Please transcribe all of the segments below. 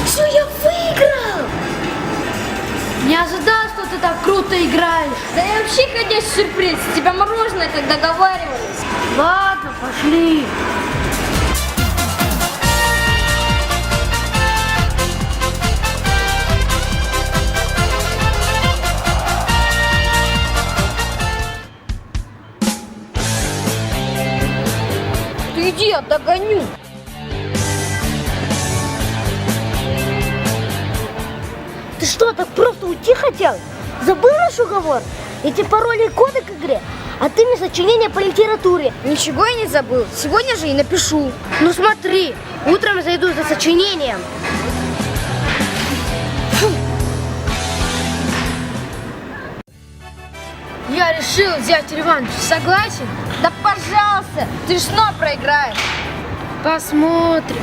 Все, я выиграл! Не ожидал, что ты так круто играешь. Да я вообще, конечно, сюрприз. С тебя мороженое, как договаривались. Ладно, пошли. Ты иди, я догоню. Ты что, так просто уйти хотел? Забыл наш уговор? Эти пароли и коды к игре, а ты мне сочинение по литературе. Ничего я не забыл. Сегодня же и напишу. Ну смотри, утром зайду за сочинением. Я решил взять реванш. Согласен? Да пожалуйста, ты ж снова проиграешь. Посмотрим.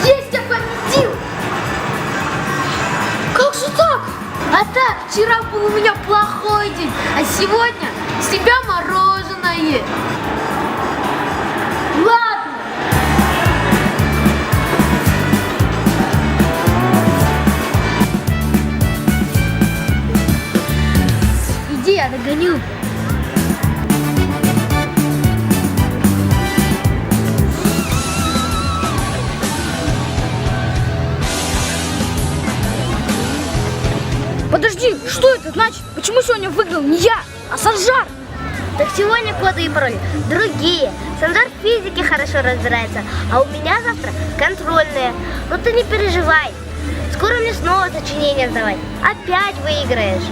Есть, я победил! Как же так? А так, вчера был у меня плохой день, а сегодня с тебя мороженое. Ладно. Иди, я догоню. Подожди, что это значит? Почему сегодня выиграл не я, а Санжар? Так сегодня коды и пароли другие. Санжар в физике хорошо разбирается, а у меня завтра контрольные. Но ты не переживай. Скоро мне снова сочинение сдавать. Опять выиграешь.